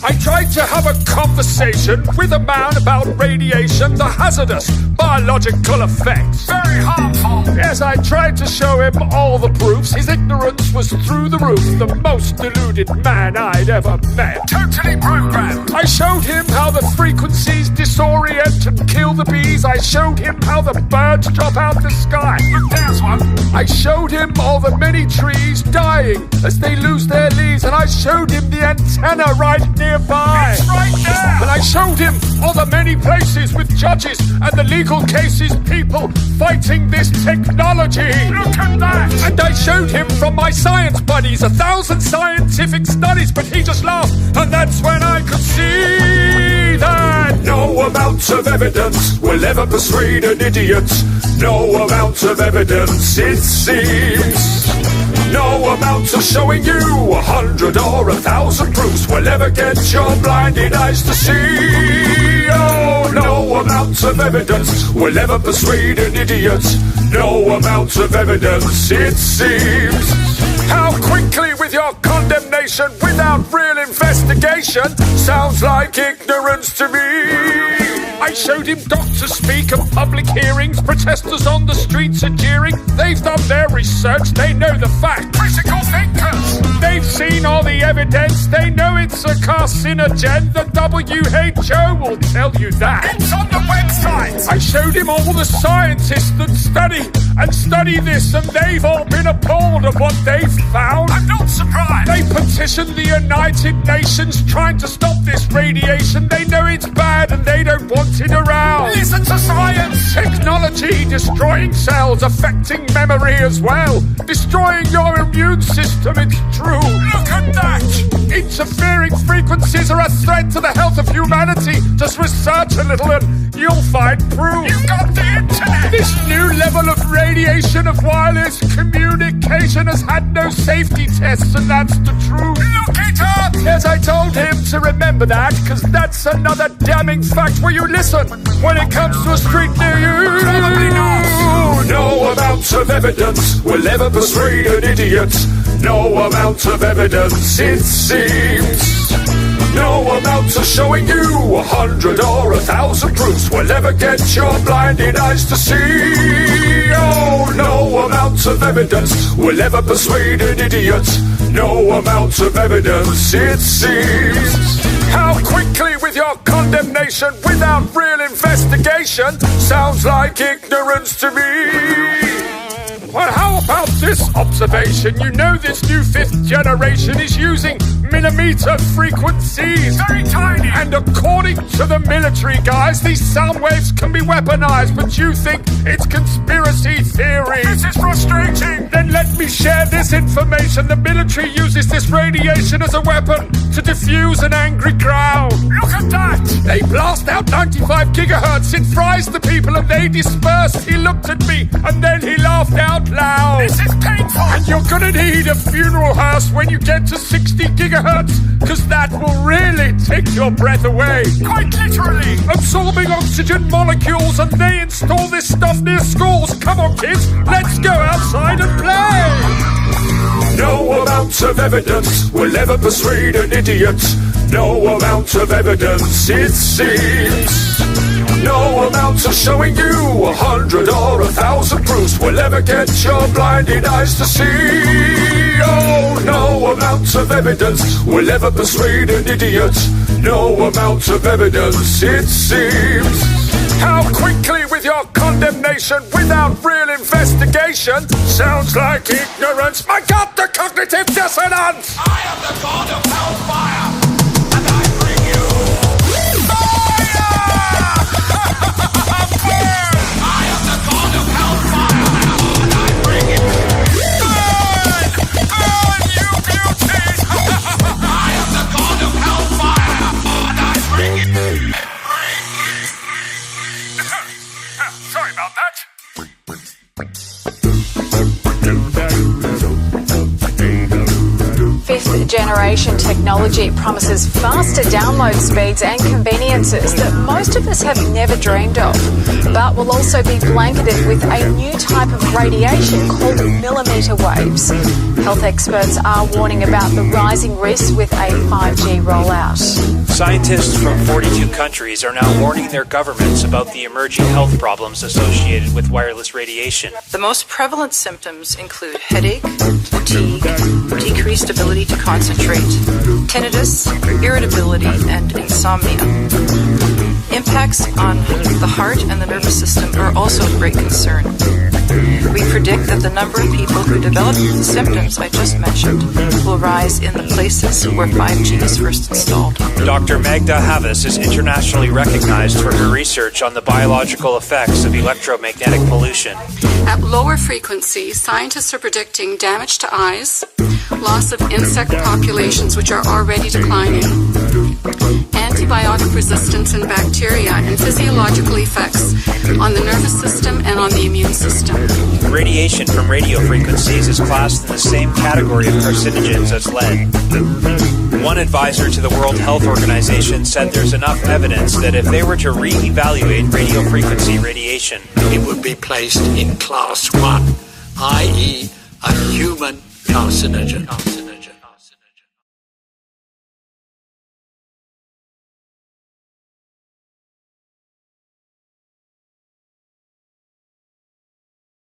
I tried to have a conversation with a man about radiation, the hazardous biological effects. Very harmful. Yes, I tried to show him all the proofs. His ignorance was through the roof, the most deluded man I'd ever met. Totally programmed. I showed him how the frequencies disorient and kill the bees. I showed him how the birds drop out the sky. Look, there's one. I showed him all the many trees dying as they lose their leaves, and I showed him the antenna right nearby. It's right there. And I showed him all the many places with judges and the legal cases, people fighting this technology. Look at that. And I showed him from my science buddies 1,000 scientific studies, but he just laughed, and that's when I could see that no amount of evidence will ever persuade an idiot. No amount of evidence, it seems. No amount of showing you 100 or 1,000 proofs will ever get your blinded eyes to see. Oh, no amount of evidence will ever persuade an idiot. No amount of evidence, it seems. How quickly with your condemnation without real investigation sounds like ignorance to me. I showed him doctors speak at public hearings, protesters on the streets are jeering. They've done their research, they know the fact. Critical thinkers. They've seen all the evidence, they know it's a carcinogen. The WHO will tell you that. It's on the website. I showed him all the scientists that study this, and they've all been appalled at what they've found. I'm not surprised. They petitioned the United Nations trying to stop this radiation. They know it's bad and they don't want it around. Listen to science. Technology destroying cells, affecting memory as well. Destroying your immune system, it's true. Look at that. Interfering frequencies are a threat to the health of humanity. Just research a little and you'll find proof. You've got the internet. This new level of radiation of wireless communication has had no safety tests, and that's the truth. Look it up. Yes, I told him to remember that, because that's another damning fact. Will you listen when it comes to a street near you? Probably not. No amount of evidence will ever persuade an idiot. No amount of evidence, it seems. No amount of showing you 100 or 1,000 proofs will ever get your blinded eyes to see. Oh, no amount of evidence will ever persuade an idiot. No amount of evidence, it seems. How quickly with your condemnation without real investigation sounds like ignorance to me. Well, how about this observation? You know this new 5th generation is using millimeter frequencies. Very tiny. And according to the military guys, these sound waves can be weaponized, but you think it's conspiracy theory. This is frustrating. Then let me share this information. The military uses this radiation as a weapon to diffuse an angry crowd. Look at that. They blast out 95 gigahertz. It fries the people and they disperse. He looked at me and then he laughed out loud. This is painful. And you're gonna need a funeral hearse when you get to 60 gigahertz, because that will really take your breath away. Quite literally. Absorbing oxygen molecules, and they install this stuff near schools. Come on, kids, let's go outside and play. No amount of evidence will ever persuade an idiot. No amount of evidence, it seems. No amount of showing you 100 or 1,000 proofs will ever get your blinded eyes to see. Oh, no amount of evidence will ever persuade an idiot. No amount of evidence, it seems. How quickly with your condemnation without real investigation sounds like ignorance. My God, the cognitive dissonance! I am the god of hellfire, and I bring you fire! I am the god of hellfire, and I bring you burn! Burn, you beauties! I am the god of hellfire, and I bring you. Sorry about that. 5th Gen generation technology promises faster download speeds and conveniences that most of us have never dreamed of, but will also be blanketed with a new type of radiation called millimetre waves. Health experts are warning about the rising risks with a 5G rollout. Scientists from 42 countries are now warning their governments about the emerging health problems associated with wireless radiation. The most prevalent symptoms include headache, fatigue, decreased ability to concentrate, tinnitus, irritability, and insomnia. Impacts on the heart and the nervous system are also of great concern. We predict that the number of people who develop the symptoms I just mentioned will rise in the places where 5G is first installed. Dr. Magda Havas is internationally recognized for her research on the biological effects of electromagnetic pollution. At lower frequencies, scientists are predicting damage to eyes, loss of insect populations which are already declining, antibiotic resistance in bacteria, and physiological effects on the nervous system and on the immune system. Radiation from radio frequencies is classed in the same category of carcinogens as lead. One advisor to the World Health Organization said there's enough evidence that if they were to re-evaluate radio frequency radiation, it would be placed in class 1, i.e. a human carcinogen.